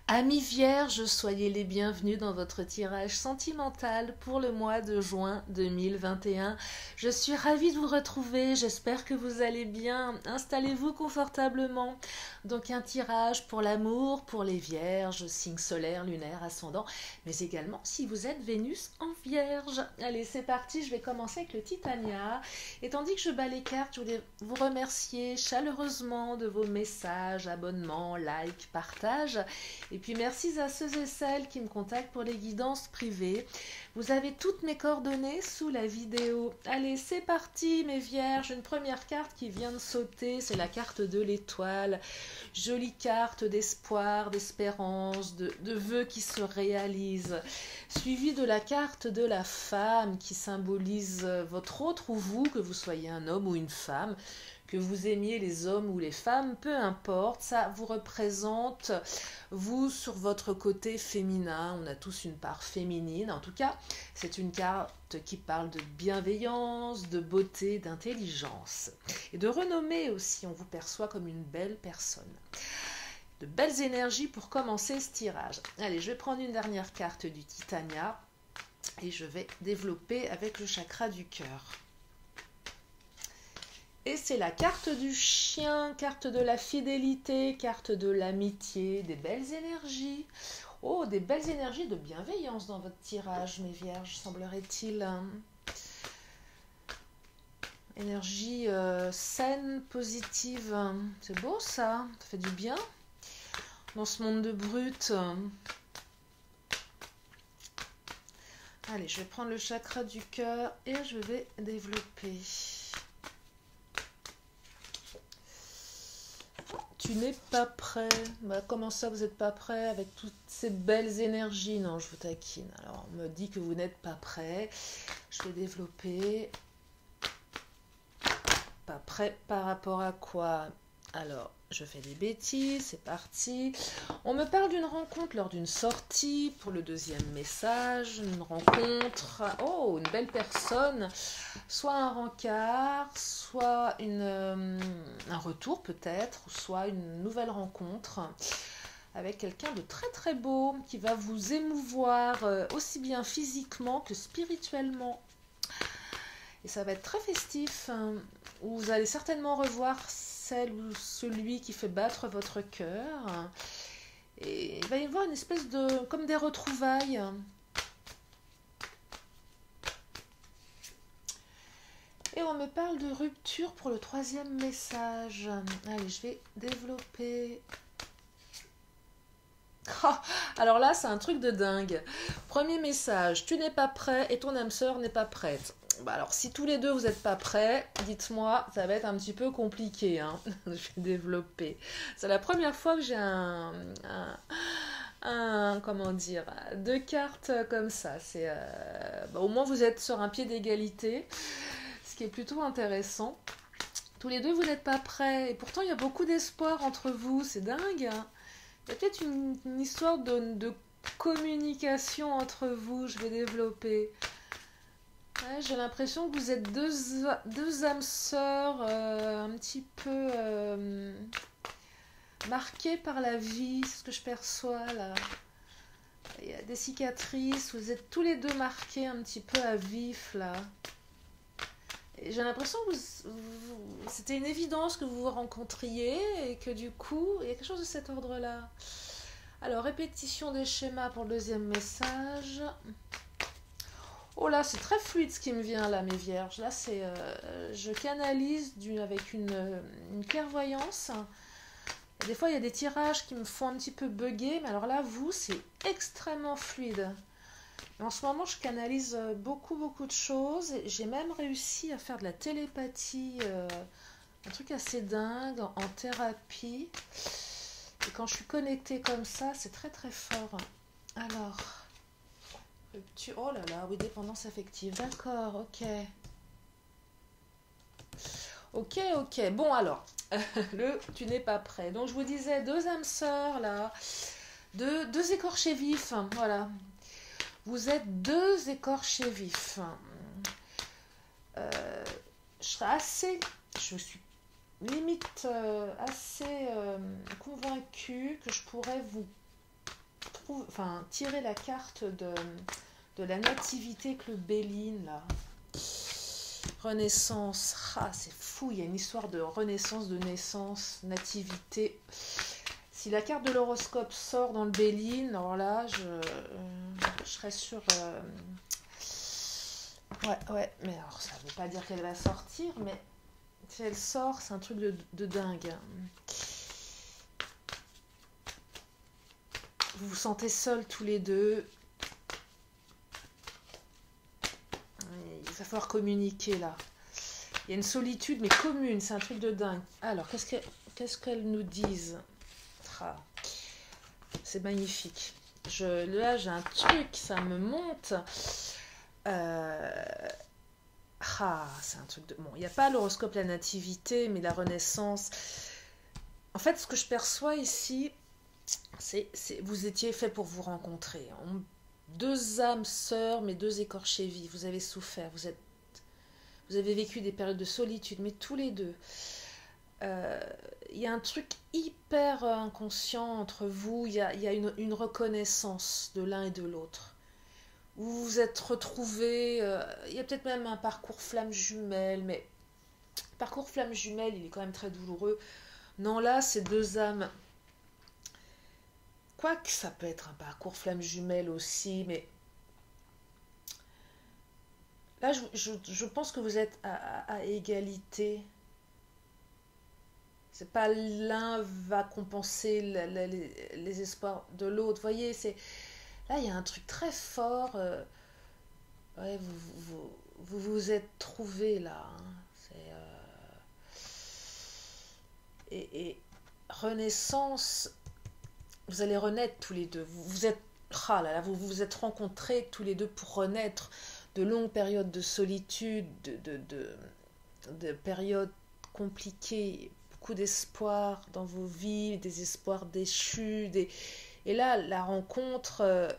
Amis vierges, soyez les bienvenus dans votre tirage sentimental pour le mois de juin 2021. Je suis ravie de vous retrouver, j'espère que vous allez bien. Installez-vous confortablement. Donc un tirage pour l'amour, pour les vierges, signe solaire, lunaire, ascendant, mais également si vous êtes Vénus en vierge. Allez, c'est parti, je vais commencer avec le Titania. Et tandis que je bats les cartes, je voulais vous remercier chaleureusement de vos messages, abonnements, likes, partages. Et puis merci à ceux et celles qui me contactent pour les guidances privées. Vous avez toutes mes coordonnées sous la vidéo. Allez, c'est parti mes vierges. Une première carte qui vient de sauter, c'est la carte de l'étoile. Jolie carte d'espoir, d'espérance, de vœux qui se réalisent. Suivie de la carte de la femme qui symbolise votre autre ou vous, que vous soyez un homme ou une femme. Que vous aimiez les hommes ou les femmes, peu importe, ça vous représente, vous, sur votre côté féminin. On a tous une part féminine. En tout cas, c'est une carte qui parle de bienveillance, de beauté, d'intelligence. Et de renommée aussi, on vous perçoit comme une belle personne. De belles énergies pour commencer ce tirage. Allez, je vais prendre une dernière carte du Titania et je vais développer avec le chakra du cœur. Et c'est la carte du chien, carte de la fidélité, carte de l'amitié, des belles énergies. Oh, des belles énergies de bienveillance dans votre tirage, mes vierges, semblerait-il. Énergie saine, positive. C'est beau ça fait du bien dans ce monde de brut. Allez, je vais prendre le chakra du cœur et je vais développer. Tu n'es pas prêt. Bah, comment ça, vous n'êtes pas prêt avec toutes ces belles énergies? Non, je vous taquine. Alors, on me dit que vous n'êtes pas prêt. Je vais développer. Pas prêt par rapport à quoi? Alors, je fais des bêtises, c'est parti. On me parle d'une rencontre lors d'une sortie pour le deuxième message. Une rencontre, oh, une belle personne. Soit un rencard, soit un retour peut-être, soit une nouvelle rencontre avec quelqu'un de très très beau qui va vous émouvoir aussi bien physiquement que spirituellement. Et ça va être très festif, où vous allez certainement revoir celle ou celui qui fait battre votre cœur. Et il va y avoir une espèce de... comme des retrouvailles. Et on me parle de rupture pour le troisième message. Allez, je vais développer. Oh, alors là, c'est un truc de dingue. Premier message, tu n'es pas prêt et ton âme sœur n'est pas prête. Bah alors, si tous les deux vous n'êtes pas prêts, dites-moi, ça va être un petit peu compliqué. Hein. Je vais développer. C'est la première fois que j'ai comment dire, deux cartes comme ça. C'est, au moins, vous êtes sur un pied d'égalité, ce qui est plutôt intéressant. Tous les deux, vous n'êtes pas prêts. Et pourtant, il y a beaucoup d'espoir entre vous. C'est dingue. Hein. Il y a peut-être une histoire de communication entre vous. Je vais développer. Ouais, j'ai l'impression que vous êtes deux âmes sœurs un petit peu marquées par la vie, c'est ce que je perçois là. Il y a des cicatrices, vous êtes tous les deux marqués un petit peu à vif là. Et j'ai l'impression que c'était une évidence que vous vous rencontriez et que du coup, il y a quelque chose de cet ordre-là. Alors, répétition des schémas pour le deuxième message. Oh là, c'est très fluide ce qui me vient là, mes vierges. Là, c'est, je canalise avec une clairvoyance. Et des fois, il y a des tirages qui me font un petit peu bugger. Mais alors là, vous, c'est extrêmement fluide. Et en ce moment, je canalise beaucoup de choses. J'ai même réussi à faire de la télépathie, un truc assez dingue, en thérapie. Et quand je suis connectée comme ça, c'est très très fort. Alors... Oh là là, oui, dépendance affective. D'accord, ok. Ok. Bon, alors, tu n'es pas prêt. Donc, je vous disais, deux âmes sœurs, là. Deux écorchés vifs, voilà. Vous êtes deux écorchés vifs. Je suis limite assez convaincue que je pourrais vous enfin, tirez la carte de la nativité avec le Béline, là. Renaissance, ah, c'est fou, il y a une histoire de renaissance, de naissance, nativité. Si la carte de l'horoscope sort dans le Béline, alors là, je serais sûre... Ouais, mais alors ça ne veut pas dire qu'elle va sortir, mais si elle sort, c'est un truc de dingue. Vous vous sentez seuls tous les deux. Il va falloir communiquer là. Il y a une solitude, mais commune, c'est un truc de dingue. Alors, qu'est-ce qu'elles nous disent? Ah, c'est magnifique. Là, j'ai un truc, ça me monte. C'est un truc de... Bon, il n'y a pas l'horoscope, la nativité, mais la renaissance. En fait, ce que je perçois ici, c'est vous étiez fait pour vous rencontrer. Deux âmes sœurs, mais deux écorchés vifs. Vous avez souffert, vous avez vécu des périodes de solitude, mais tous les deux. Il y a un truc hyper inconscient entre vous. Il y a une reconnaissance de l'un et de l'autre. Vous vous êtes retrouvés. Il y a peut-être même un parcours flamme jumelle, mais le parcours flamme jumelle, il est quand même très douloureux. Non, là, c'est deux âmes. Quoique ça peut être un parcours flamme jumelle aussi, mais là, je pense que vous êtes à égalité. C'est pas l'un va compenser les espoirs de l'autre. Vous voyez, là, il y a un truc très fort. Ouais, vous vous êtes trouvés là. Hein. Et Renaissance, vous allez renaître tous les deux. Vous vous êtes rencontrés tous les deux pour renaître de longues périodes de solitude, de périodes compliquées, beaucoup d'espoir dans vos vies, des espoirs déchus. Et là, la rencontre,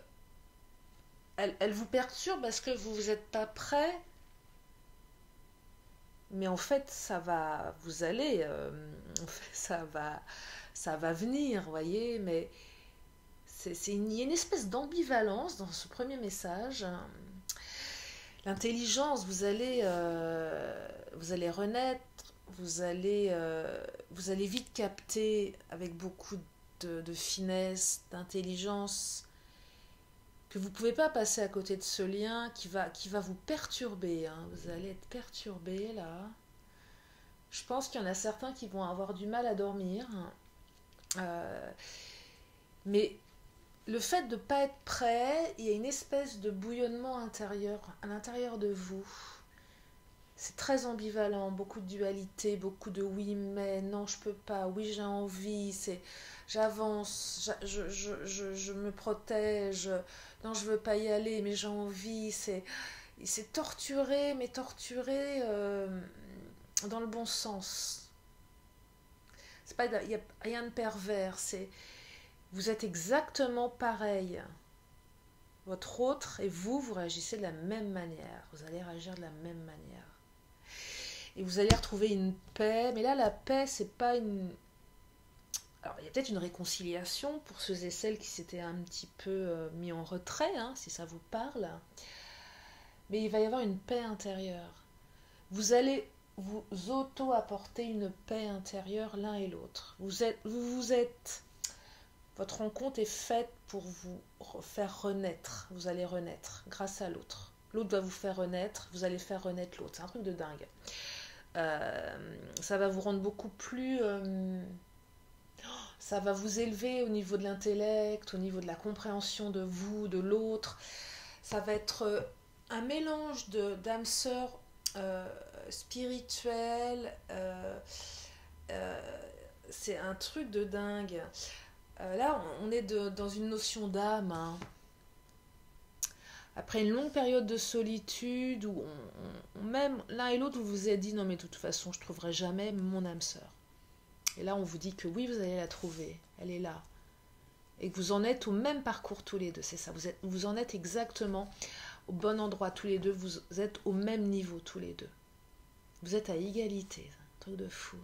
elle vous perturbe parce que vous n'êtes pas prêt. Mais en fait, ça va, vous allez, en fait, ça va venir, vous voyez, mais il y a une espèce d'ambivalence dans ce premier message. L'intelligence, vous allez renaître, vous allez vite capter avec beaucoup de finesse, d'intelligence, que vous ne pouvez pas passer à côté de ce lien qui va vous perturber. Hein. Vous allez être perturbé là. Je pense qu'il y en a certains qui vont avoir du mal à dormir. Mais le fait de ne pas être prêt, il y a une espèce de bouillonnement intérieur à l'intérieur de vous. C'est très ambivalent, beaucoup de dualité, beaucoup de oui mais, non je peux pas, oui j'ai envie, j'avance, je me protège, non je veux pas y aller mais j'ai envie, c'est torturé, mais torturé dans le bon sens. Il n'y a rien de pervers, vous êtes exactement pareil. Votre autre et vous réagissez de la même manière, vous allez réagir de la même manière. Et vous allez retrouver une paix, mais là la paix c'est pas une... Alors il y a peut-être une réconciliation pour ceux et celles qui s'étaient un petit peu mis en retrait, hein, si ça vous parle, mais il va y avoir une paix intérieure. Vous allez vous auto-apporter une paix intérieure l'un et l'autre. Votre rencontre est faite pour vous faire renaître. Vous allez renaître grâce à l'autre. L'autre va vous faire renaître, vous allez faire renaître l'autre. C'est un truc de dingue. Ça va vous rendre beaucoup plus... ça va vous élever au niveau de l'intellect, au niveau de la compréhension de vous, de l'autre. Ça va être un mélange d'âmes sœurs spirituelles. C'est un truc de dingue. Là, on est dans une notion d'âme. Hein. Après une longue période de solitude, où même l'un et l'autre, vous vous êtes dit, non mais de toute façon, je ne trouverai jamais mon âme sœur. Et là, on vous dit que oui, vous allez la trouver, elle est là. Et que vous en êtes au même parcours tous les deux, c'est ça. Vous en êtes exactement au bon endroit tous les deux, vous êtes au même niveau tous les deux. Vous êtes à égalité, un truc de fou.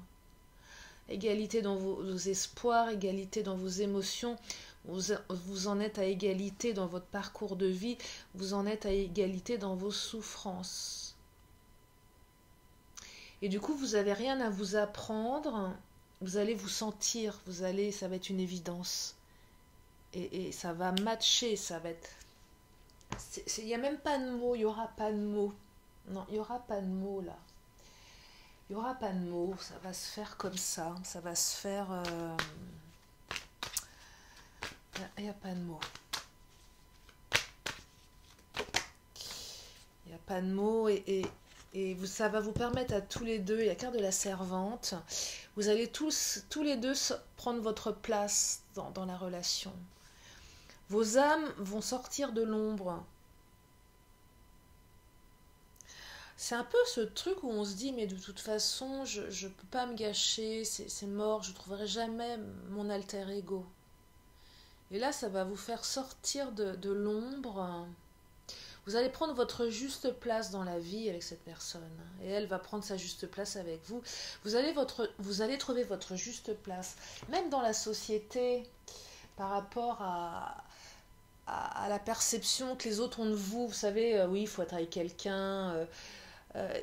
Égalité dans vos espoirs, égalité dans vos émotions. Vous en êtes à égalité dans votre parcours de vie, vous en êtes à égalité dans vos souffrances. Et du coup, vous n'avez rien à vous apprendre, vous allez vous sentir, ça va être une évidence. Et ça va matcher, ça va être... Il n'y a même pas de mots, il n'y aura pas de mots. Non, il n'y aura pas de mots là. Il n'y aura pas de mots, ça va se faire comme ça va se faire... Il n'y a pas de mots. Il n'y a pas de mots et ça va vous permettre à tous les deux, il y a carte de la servante, vous allez tous les deux prendre votre place dans la relation. Vos âmes vont sortir de l'ombre. C'est un peu ce truc où on se dit, mais de toute façon, je ne peux pas me gâcher, c'est mort, je ne trouverai jamais mon alter ego. Et là, ça va vous faire sortir de l'ombre. Vous allez prendre votre juste place dans la vie avec cette personne. Et elle va prendre sa juste place avec vous. Vous allez trouver votre juste place. Même dans la société, par rapport à la perception que les autres ont de vous. Vous savez, oui, il faut être avec quelqu'un.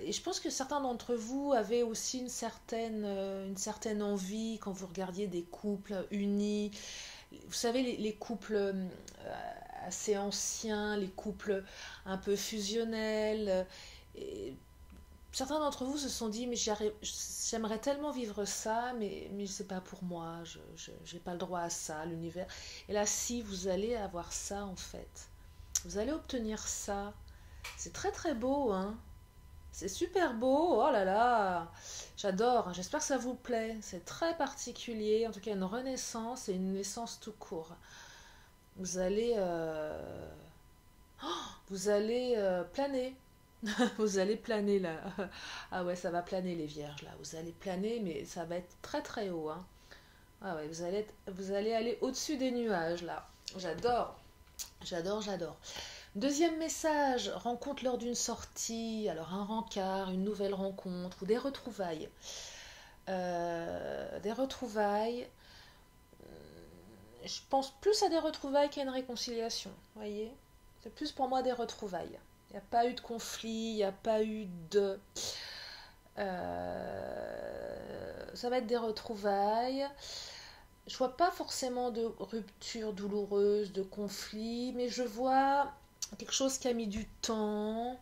Et je pense que certains d'entre vous avaient aussi une certaine envie quand vous regardiez des couples unis. Vous savez, les couples assez anciens, les couples un peu fusionnels. Et certains d'entre vous se sont dit, mais j'aimerais tellement vivre ça, mais c'est pas pour moi, je n'ai pas le droit à ça, l'univers. Et là, si, vous allez avoir ça en fait. Vous allez obtenir ça. C'est très très beau, hein. C'est super beau, oh là là, j'adore, j'espère que ça vous plaît. C'est très particulier, en tout cas une renaissance et une naissance tout court. Vous allez, planer, vous allez planer là. Ah ouais, ça va planer les vierges là, vous allez planer, mais ça va être très très haut, hein. Ah ouais, vous allez aller au-dessus des nuages là. J'adore, j'adore, j'adore. Deuxième message, rencontre lors d'une sortie, alors un rencard, une nouvelle rencontre ou des retrouvailles. Des retrouvailles, je pense plus à des retrouvailles qu'à une réconciliation, voyez. C'est plus pour moi des retrouvailles. Il n'y a pas eu de conflit, il n'y a pas eu de... ça va être des retrouvailles. Je vois pas forcément de rupture douloureuse, de conflit, mais je vois quelque chose qui a mis du temps,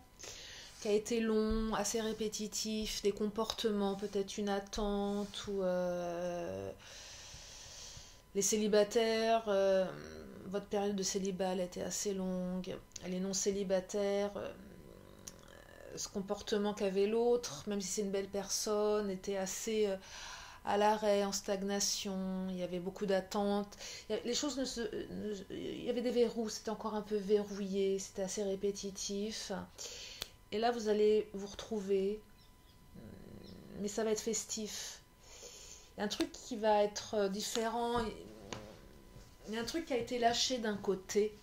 qui a été long, assez répétitif, des comportements, peut-être une attente ou les célibataires, votre période de célibat elle a été assez longue, les non célibataires, ce comportement qu'avait l'autre, même si c'est une belle personne, était assez à l'arrêt, en stagnation, il y avait beaucoup d'attentes, les choses il y avait des verrous, c'était encore un peu verrouillé, c'était assez répétitif, et là vous allez vous retrouver, mais ça va être festif. Il y a un truc qui va être différent, il y a un truc qui a été lâché d'un côté,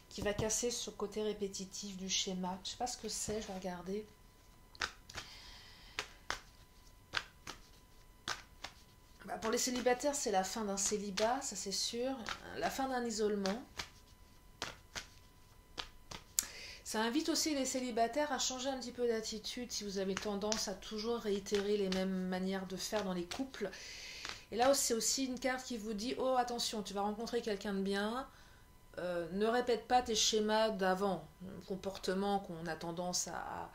qui va casser ce côté répétitif du schéma. Je ne sais pas ce que c'est, je vais regarder. Pour les célibataires, c'est la fin d'un célibat, ça c'est sûr. La fin d'un isolement. Ça invite aussi les célibataires à changer un petit peu d'attitude si vous avez tendance à toujours réitérer les mêmes manières de faire dans les couples. Et là, c'est aussi une carte qui vous dit « Oh, attention, tu vas rencontrer quelqu'un de bien, ne répète pas tes schémas d'avant, comportements qu'on a tendance à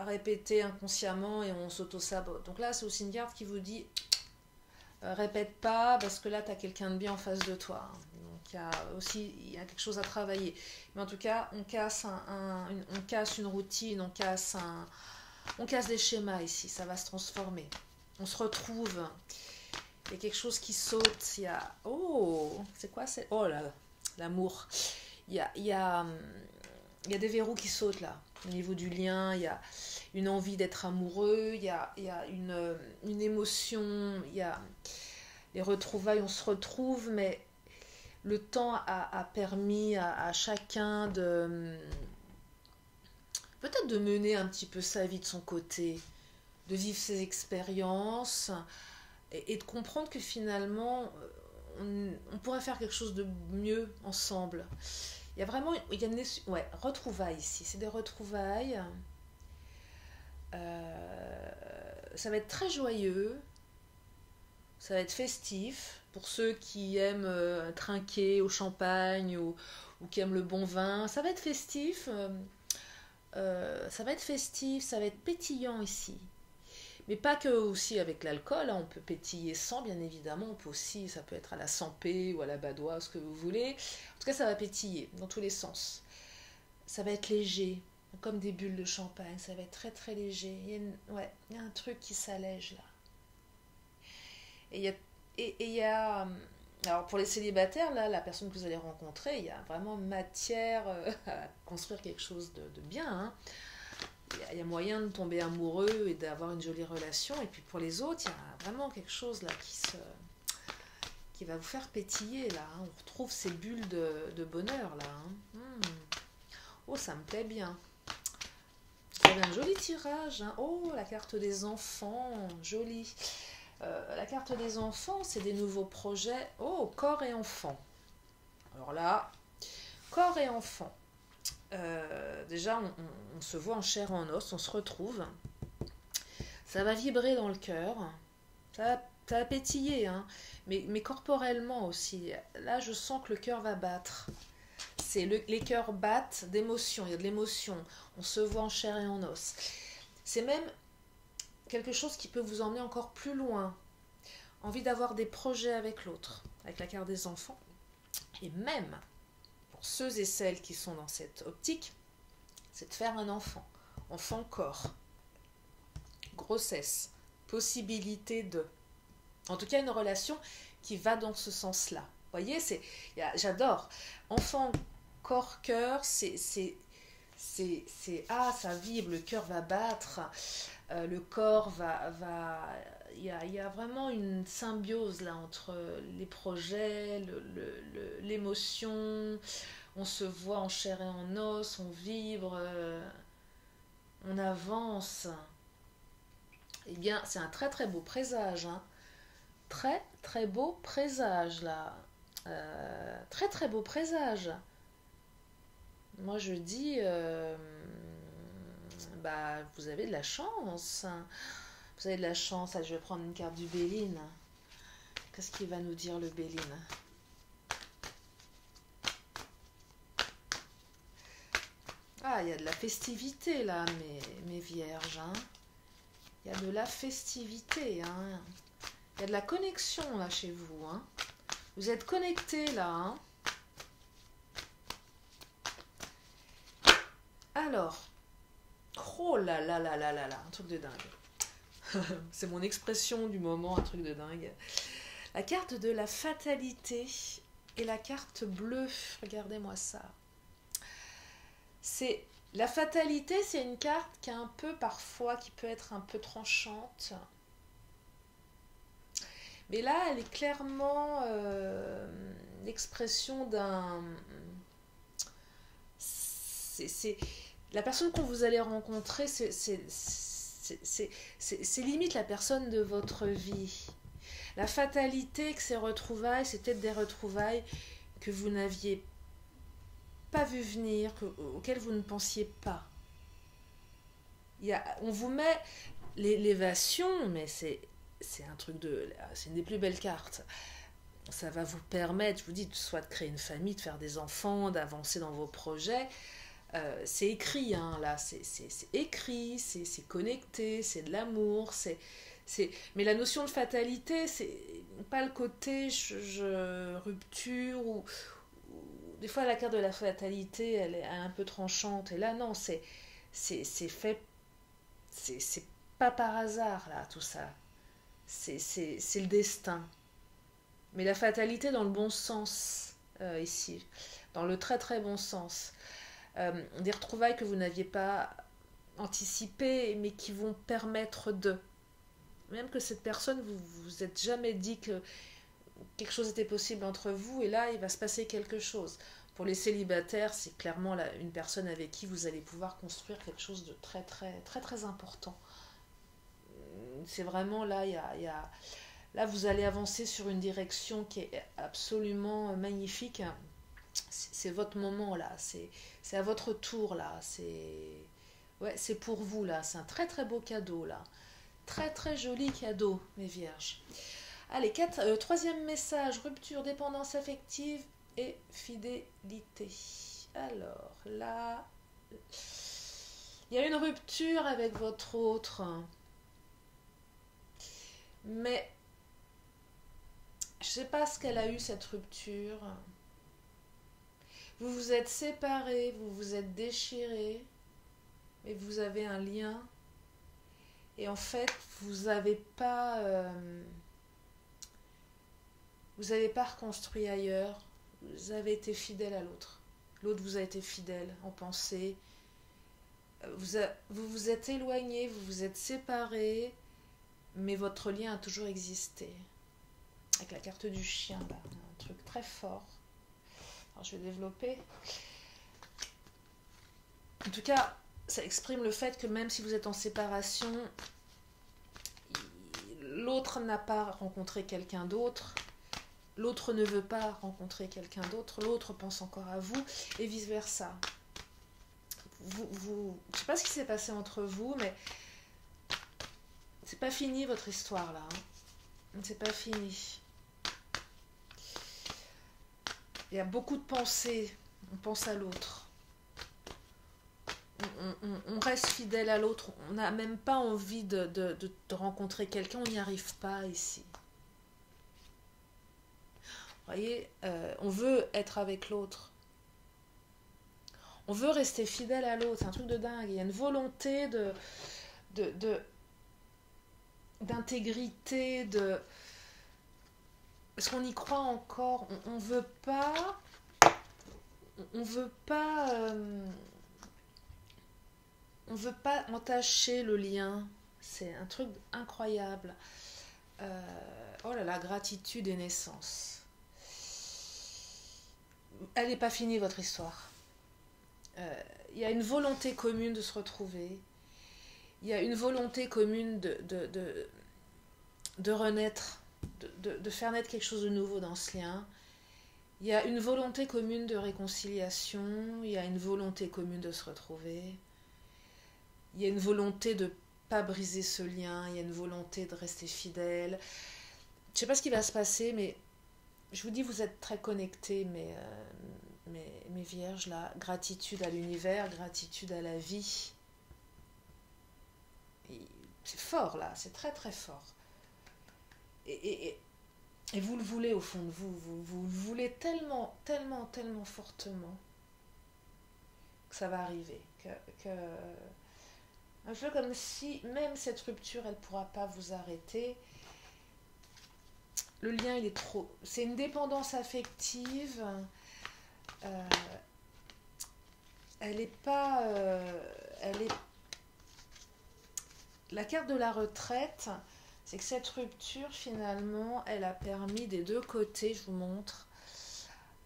répéter inconsciemment et on s'auto-sabote. » Donc là, c'est aussi une carte qui vous dit répète pas parce que là, tu as quelqu'un de bien en face de toi. Donc il y a quelque chose à travailler. Mais en tout cas, on casse une routine, on casse des schémas ici, ça va se transformer. On se retrouve, il y a quelque chose qui saute, il y a... Oh, c'est quoi? Oh là, l'amour. Il y a des verrous qui sautent là, au niveau du lien, il y a une envie d'être amoureux, il y a une émotion, il y a les retrouvailles, on se retrouve, mais le temps a permis à chacun peut-être de mener un petit peu sa vie de son côté, de vivre ses expériences et de comprendre que finalement on pourrait faire quelque chose de mieux ensemble. Il y a vraiment ouais, retrouvailles ici. C'est des retrouvailles. Ça va être très joyeux. Ça va être festif. Pour ceux qui aiment trinquer au champagne ou qui aiment le bon vin. Ça va être festif. Ça va être festif. Ça va être pétillant ici. Mais pas que aussi avec l'alcool, hein, on peut pétiller sans, bien évidemment, on peut aussi, ça peut être à la Sampé ou à la Badois, ce que vous voulez. En tout cas, ça va pétiller dans tous les sens. Ça va être léger, comme des bulles de champagne, ça va être très très léger. Ouais, il y a un truc qui s'allège là. Et alors pour les célibataires, là, la personne que vous allez rencontrer, il y a vraiment matière à construire quelque chose de bien, hein. Il y a moyen de tomber amoureux et d'avoir une jolie relation. Et puis pour les autres, il y a vraiment quelque chose là qui va vous faire pétiller là, hein. On retrouve ces bulles de bonheur là, hein. Oh, ça me plaît bien. Vous avez un joli tirage, hein. Oh, la carte des enfants, jolie. La carte des enfants, c'est des nouveaux projets. Oh, corps et enfant. Alors là, corps et enfant. Déjà, on se voit en chair et en os, on se retrouve. Ça va vibrer dans le cœur. Ça va pétiller, hein. Mais corporellement aussi. Là, je sens que le cœur va battre. Les cœurs battent d'émotion. Il y a de l'émotion. On se voit en chair et en os. C'est même quelque chose qui peut vous emmener encore plus loin. Envie d'avoir des projets avec l'autre, avec la carte des enfants. Et même, pour ceux et celles qui sont dans cette optique, c'est de faire un enfant. Enfant-corps. Grossesse. Possibilité de. En tout cas, une relation qui va dans ce sens-là. Vous voyez, j'adore. Enfant, corps, cœur, ça vibre, le cœur va battre, le corps va il y a vraiment une symbiose là entre les projets, l'émotion, on se voit en chair et en os, on vibre, on avance. Eh bien, c'est un très très beau présage, hein. Très très beau présage là. Très très beau présage. Moi je dis, vous avez de la chance. Vous avez de la chance. Allez, je vais prendre une carte du Béline. Qu'est-ce qu'il va nous dire le Béline? Ah, il y a de la festivité là, mes vierges, hein. Il y a de la festivité, hein. Il y a de la connexion là chez vous, hein. Vous êtes connectés là, hein. Alors, oh là là là là là là, un truc de dingue. C'est mon expression du moment, un truc de dingue. La carte de la fatalité et la carte bleue, regardez-moi ça. La fatalité, c'est une carte qui est un peu parfois, qui peut être un peu tranchante. Mais là, elle est clairement l'expression d'un... La personne que vous allez rencontrer, c'est limite la personne de votre vie. La fatalité que ces retrouvailles, c'est peut-être des retrouvailles que vous n'aviez pas vu venir, auxquelles vous ne pensiez pas. On vous met l'élévation, mais c'est un truc c'est une des plus belles cartes. Ça va vous permettre, je vous dis, soit de créer une famille, de faire des enfants, d'avancer dans vos projets. C'est écrit, hein, là, c'est écrit, c'est connecté, c'est de l'amour, mais la notion de fatalité, c'est pas le côté rupture ou des fois la carte de la fatalité, elle est un peu tranchante, et là non, c'est fait, c'est pas par hasard là tout ça, c'est le destin, mais la fatalité dans le bon sens ici, dans le très très bon sens. Des retrouvailles que vous n'aviez pas anticipées, mais qui vont permettre même que cette personne, vous êtes jamais dit que quelque chose était possible entre vous, et là, il va se passer quelque chose. Pour les célibataires, c'est clairement une personne avec qui vous allez pouvoir construire quelque chose de très, très, très, très important. C'est vraiment là, il y a Là, vous allez avancer sur une direction qui est absolument magnifique. C'est votre moment là, c'est à votre tour là, c'est pour vous là, c'est un très très beau cadeau là. Très très joli cadeau, mes vierges. Allez, troisième message, rupture, dépendance affective et fidélité. Alors là, il y a une rupture avec votre autre, mais je ne sais pas ce qu'elle a eu cette rupture. Vous vous êtes séparés, vous vous êtes déchirés, mais vous avez un lien. Et en fait, vous n'avez pas reconstruit ailleurs. Vous avez été fidèle à l'autre. L'autre vous a été fidèle en pensée. Vous vous êtes éloignés, vous vous êtes séparés, mais votre lien a toujours existé. Avec la carte du chien, là, un truc très fort. Alors, je vais développer. En tout cas, ça exprime le fait que même si vous êtes en séparation, l'autre n'a pas rencontré quelqu'un d'autre, l'autre ne veut pas rencontrer quelqu'un d'autre, l'autre pense encore à vous, et vice-versa. Je ne sais pas ce qui s'est passé entre vous, mais c'est pas fini votre histoire là. C'est pas fini. Il y a beaucoup de pensées, on pense à l'autre. On reste fidèle à l'autre, on n'a même pas envie de rencontrer quelqu'un, on n'y arrive pas ici. Vous voyez, on veut être avec l'autre. On veut rester fidèle à l'autre, c'est un truc de dingue. Il y a une volonté d'intégrité, parce qu'on y croit encore. On veut pas entacher le lien. C'est un truc incroyable. Oh là là, gratitude et naissance. Elle n'est pas finie, votre histoire. Il y a une volonté commune de se retrouver. Il y a une volonté commune de renaître, de faire naître quelque chose de nouveau dans ce lien. Il y a une volonté commune de réconciliation. Il y a une volonté commune de se retrouver. Il y a une volonté de ne pas briser ce lien. Il y a une volonté de rester fidèle. Je ne sais pas ce qui va se passer, mais je vous dis, vous êtes très connectés, mes vierges, là. Gratitude à l'univers, gratitude à la vie. C'est fort, là. C'est très, très fort. Et vous le voulez au fond de vous. Vous le voulez tellement, tellement, tellement fortement que ça va arriver. Un peu comme si, même cette rupture, elle ne pourra pas vous arrêter. Le lien, il est trop... C'est une dépendance affective. Elle n'est pas... La carte de la retraite, c'est que cette rupture, finalement, elle a permis des deux côtés, je vous montre,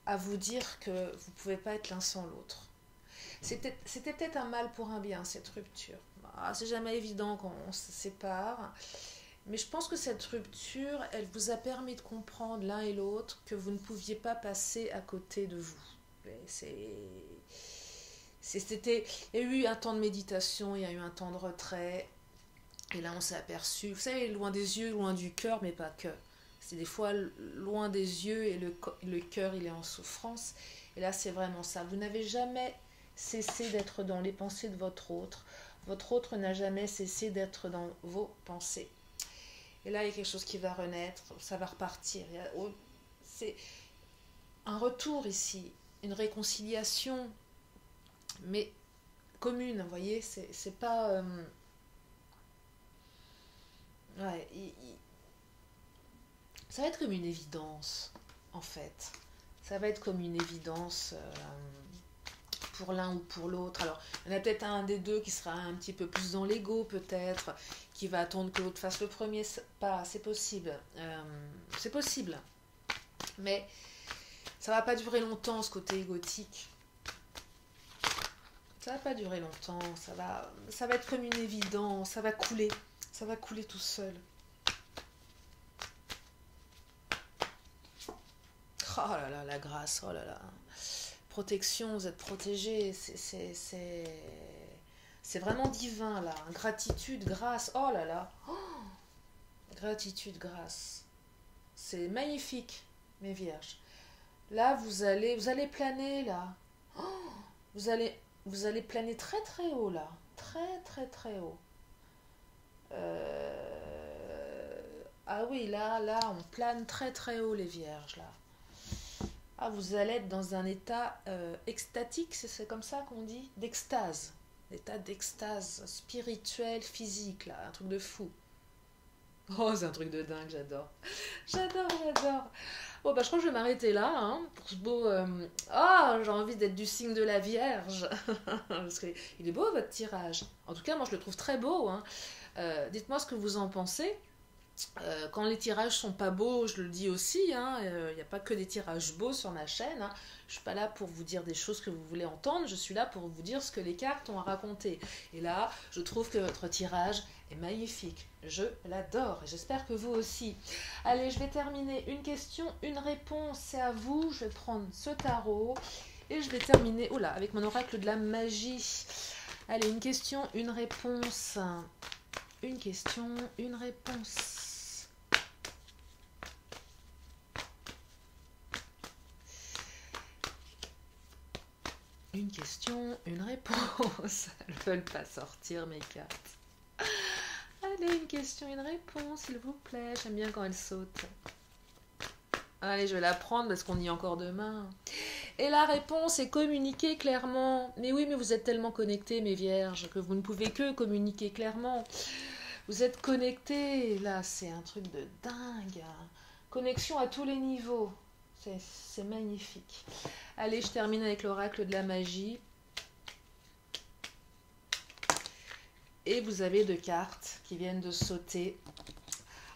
à vous dire que vous ne pouvez pas être l'un sans l'autre. C'était peut-être un mal pour un bien, cette rupture. C'est jamais évident quand on se sépare. Mais je pense que cette rupture, elle vous a permis de comprendre l'un et l'autre que vous ne pouviez pas passer à côté de vous. Il y a eu un temps de méditation, il y a eu un temps de retrait. Et là, on s'est aperçu, vous savez, loin des yeux, loin du cœur, mais pas que. C'est des fois loin des yeux et le cœur, il est en souffrance. Et là, c'est vraiment ça. Vous n'avez jamais cessé d'être dans les pensées de votre autre. Votre autre n'a jamais cessé d'être dans vos pensées. Et là, il y a quelque chose qui va renaître, ça va repartir. C'est un retour ici, une réconciliation, mais commune, vous voyez, c'est pas... Ouais, ça va être comme une évidence, en fait. Ça va être comme une évidence pour l'un ou pour l'autre. Alors, il y en a peut-être un des deux qui sera un petit peu plus dans l'ego, peut-être, qui va attendre que l'autre fasse le premier pas. C'est possible. C'est possible. Mais ça va pas durer longtemps, ce côté égotique. Ça va pas durer longtemps. Ça va être comme une évidence. Ça va couler. Ça va couler tout seul. Oh là là, la grâce, oh là là. Protection, vous êtes protégés. C'est vraiment divin, là. Gratitude, grâce, oh là là. Oh, gratitude, grâce. C'est magnifique, mes vierges. Là, vous allez planer, là. Oh, vous allez planer très très haut, là. Très très très haut. Ah oui, là, on plane très très haut, les vierges, là. Ah, vous allez être dans un état extatique, c'est comme ça qu'on dit? D'extase. L'état d'extase spirituelle, physique, là. Un truc de fou. Oh, c'est un truc de dingue, j'adore. J'adore. Bon, bah, je crois que je vais m'arrêter là, hein, pour ce beau... Ah, j'ai envie d'être du signe de la Vierge. Parce qu'il est beau, votre tirage. En tout cas, moi, je le trouve très beau, hein. Dites-moi ce que vous en pensez. Quand les tirages sont pas beaux, je le dis aussi, hein, n'y a pas que des tirages beaux sur ma chaîne, hein. Je suis pas là pour vous dire des choses que vous voulez entendre, je suis là pour vous dire ce que les cartes ont à raconter. Et là, je trouve que votre tirage est magnifique. Je l'adore et j'espère que vous aussi. Allez, je vais terminer. Une question, une réponse, c'est à vous. Je vais prendre ce tarot et je vais terminer avec mon oracle de la magie. Allez, une question, une réponse. Une question, une réponse. Une question, une réponse. Elles ne veulent pas sortir mes cartes. Allez, une question, une réponse, s'il vous plaît. J'aime bien quand elles sautent. Allez, je vais la prendre parce qu'on y est encore demain. Et la réponse est communiquer clairement. Mais oui, mais vous êtes tellement connectés, mes vierges, que vous ne pouvez que communiquer clairement. Vous êtes connectés. Là, c'est un truc de dingue. Connexion à tous les niveaux. C'est magnifique. Allez, je termine avec l'oracle de la magie. Et vous avez 2 cartes qui viennent de sauter.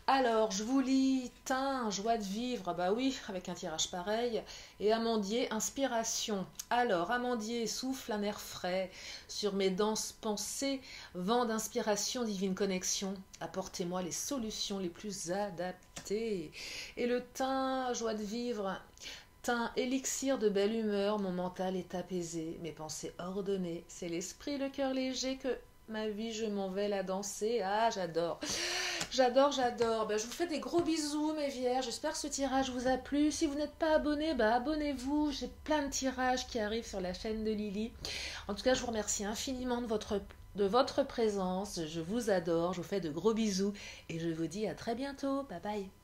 Alors, je vous lis Thym, joie de vivre. Bah oui, avec un tirage pareil. Et Amandier, inspiration. Alors, Amandier, souffle un air frais sur mes denses pensées. Vent d'inspiration, divine connexion. Apportez-moi les solutions les plus adaptées. Et le Thym, joie de vivre. Thym, élixir de belle humeur, mon mental est apaisé, mes pensées ordonnées. C'est l'esprit, le cœur léger que ma vie, je m'en vais la danser. Ah, j'adore. Ben, je vous fais des gros bisous, mes vierges. J'espère que ce tirage vous a plu. Si vous n'êtes pas abonné, bah, abonnez-vous. J'ai plein de tirages qui arrivent sur la chaîne de Lily. En tout cas, je vous remercie infiniment de votre présence. Je vous adore. Je vous fais de gros bisous. Et je vous dis à très bientôt. Bye bye.